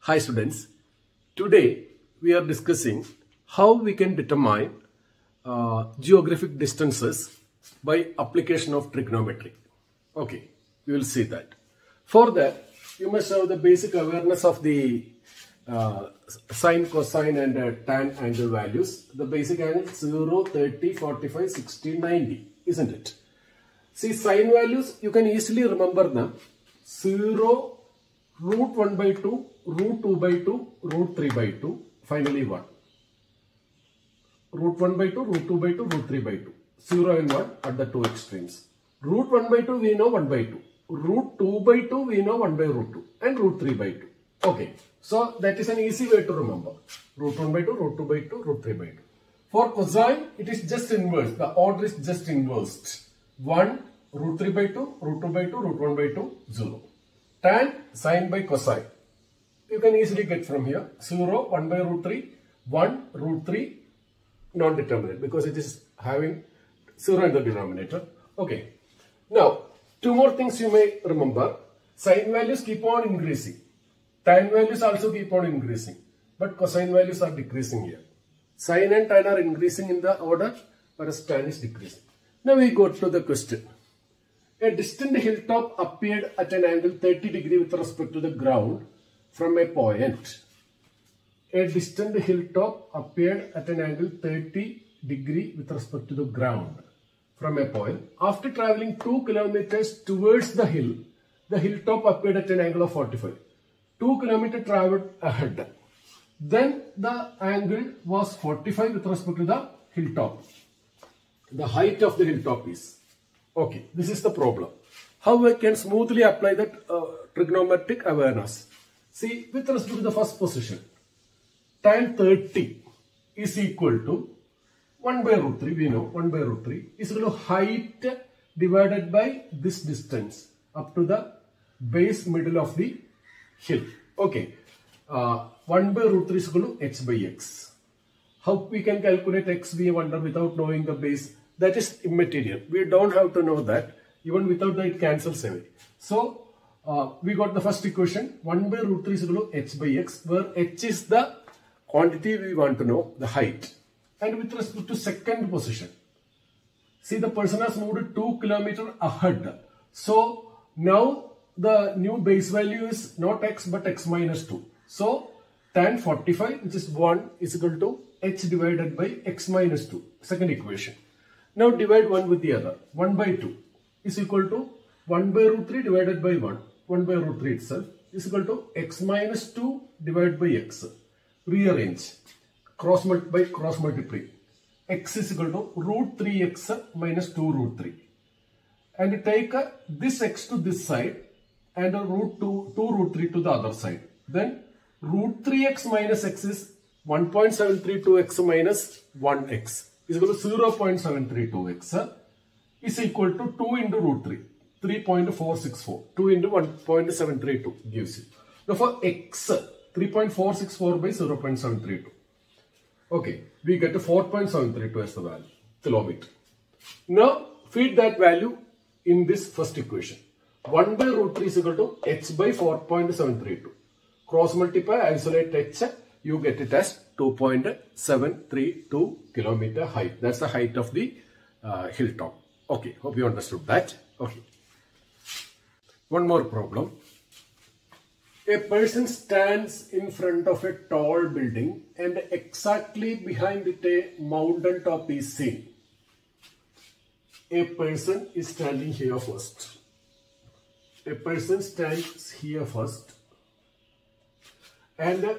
Hi students, today we are discussing how we can determine geographic distances by application of trigonometry. Okay, we will see that. For that, you must have the basic awareness of the sine, cosine and tan angle values. The basic angle 0, 30, 45, 60, 90, isn't it? See, sine values, you can easily remember them. 0, root 1 by 2, root 2 by 2, root 3 by 2, finally 1. Root 1 by 2, root 2 by 2, root 3 by 2. 0 and 1 at the two extremes. Root 1 by 2 we know 1 by 2. Root 2 by 2 we know 1 by root 2. And root 3 by 2. Okay. So that is an easy way to remember. Root 1 by 2, root 2 by 2, root 3 by 2. For cosine, it is just inverse. The order is just inversed. 1, root 3 by 2, root 2 by 2, root 1 by 2, 0. Tan, sine by cosine. You can easily get from here. 0, 1 by root 3, 1, root 3, non-determinate because it is having 0 in the denominator. Okay. Now, two more things you may remember. Sine values keep on increasing. Tan values also keep on increasing. But cosine values are decreasing here. Sine and tan are increasing in the order, whereas tan is decreasing. Now we go to the question. A distant hilltop appeared at an angle 30 degree with respect to the ground from a point. A distant hilltop appeared at an angle 30 degree with respect to the ground from a point. After traveling 2 kilometers towards the hilltop appeared at an angle of 45. 2 kilometers traveled ahead. Then the angle was 45 with respect to the hilltop. The height of the hilltop is. Okay, this is the problem. How we can smoothly apply that trigonometric awareness? See, with respect to the first position, tan 30 is equal to 1 by root 3, we know 1 by root 3 is equal to height divided by this distance up to the base middle of the hill. Okay, 1 by root 3 is equal to h by x. How we can calculate x, we wonder, without knowing the base? That is immaterial. We don't have to know that. Even without that, it cancels away. So, we got the first equation. 1 by root 3 is equal to h by x, where h is the quantity we want to know, the height. And with respect to second position, see, the person has moved 2 kilometers ahead. So, now the new base value is not x but x minus 2. So, tan 45, which is 1, is equal to h divided by x minus 2. Second equation. Now divide one with the other. 1 by 2 is equal to 1 by root 3 divided by 1. 1 by root 3 itself is equal to x minus 2 divided by x. Rearrange. Cross multiply. X is equal to root 3x minus 2 root 3. And take this x to this side and root 2 root 3 to the other side. Then root 3x minus x is 1.732x minus 1x. Is equal to 0.732x is equal to 2 into root 3, 3.464. 2 into 1.732 gives you. Now for x, 3.464 by 0.732. Okay, we get to 4.732 as the value, kilometer. Now feed that value in this first equation. 1 by root 3 is equal to h by 4.732. Cross multiply, isolate h, you get it as 2.732 kilometer height. That's the height of the hilltop. Okay, hope you understood that. Okay. One more problem. A person stands in front of a tall building and exactly behind it a mountain top is seen. A person is standing here first. A person stands here first and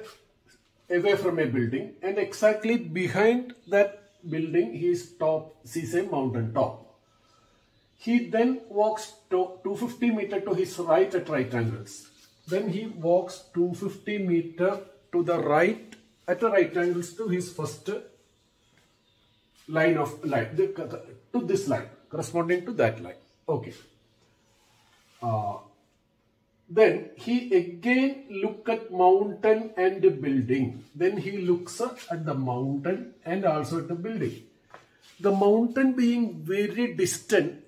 away from a building, and exactly behind that building he sees a mountain top. He then walks to 250 meters to his right at right angles. Then he walks 250 meters to the right at right angles to his first line of light, to this line, corresponding to that line. Okay. Then he again look at mountain and the building. Then he looks at the mountain and also at the building. The mountain, being very distant,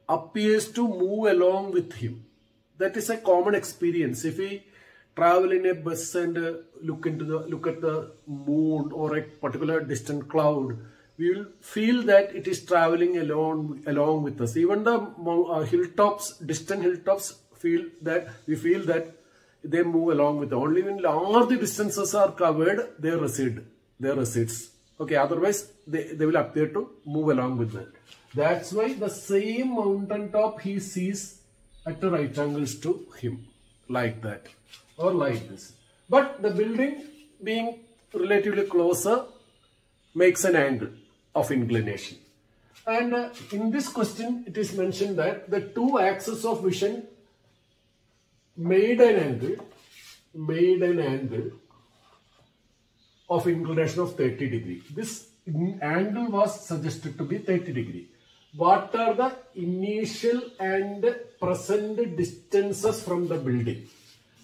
appears to move along with him. That is a common experience. If we travel in a bus and look at the moon or a particular distant cloud, we will feel that it is traveling along with us. Even the distant hilltops, we feel that they move along with us. Only when large distances are covered, they recedes. Okay, otherwise they will appear to move along with that. That's why the same mountain top he sees at the right angles to him, like that or like this. But the building being relatively closer makes an angle of inclination. And in this question, it is mentioned that the two axes of vision made an angle of inclination of 30 degree. This angle was suggested to be 30 degree. What are the initial and present distances from the building?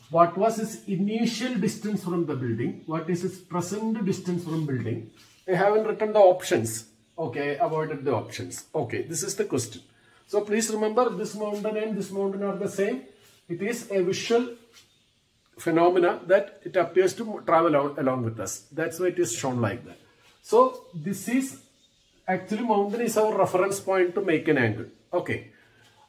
What was his initial distance from the building? What is his present distance from building? I haven't written the options. Okay, avoided the options. Okay, this is the question. So please remember, this mountain and this mountain are the same. It is a visual phenomena that it appears to travel along with us. That's why it is shown like that. So this is actually, mountain is our reference point to make an angle. Okay.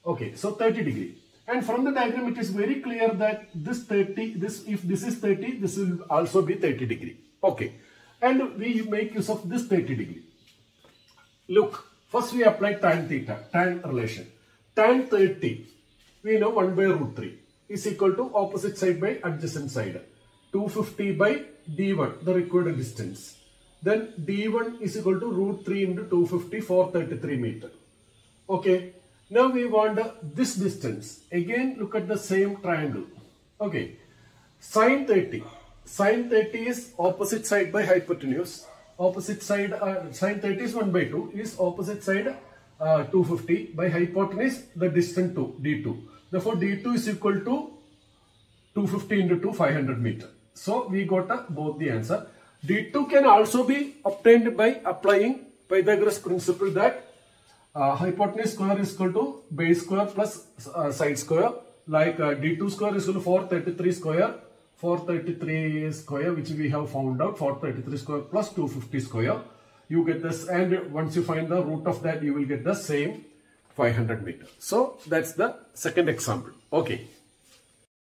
Okay, so 30 degree. And from the diagram, it is very clear that if this is 30, this will also be 30 degree. Okay. And we make use of this 30 degree. Look, first we apply tan theta, tan relation. Tan 30, we know 1 by root 3 is equal to opposite side by adjacent side. 250 by d1, the required distance. Then d1 is equal to root 3 into 250, 433 meter. Okay. Now we want this distance. Again, look at the same triangle. Okay. Sin 30. Sin 30 is opposite side by hypotenuse. Opposite side, sin 30 is 1 by 2, is opposite side 250 by hypotenuse, the distance 2, d2. Therefore, d2 is equal to 250 into 2, 500 meter. So, we got both the answer. d2 can also be obtained by applying Pythagoras principle that hypotenuse square is equal to base square plus side square. Like d2 square is equal to 433 square. 433 square, which we have found out, 433 square plus 250 square. You get this, and once you find the root of that, you will get the same 500 meter. So that's the second example. Okay.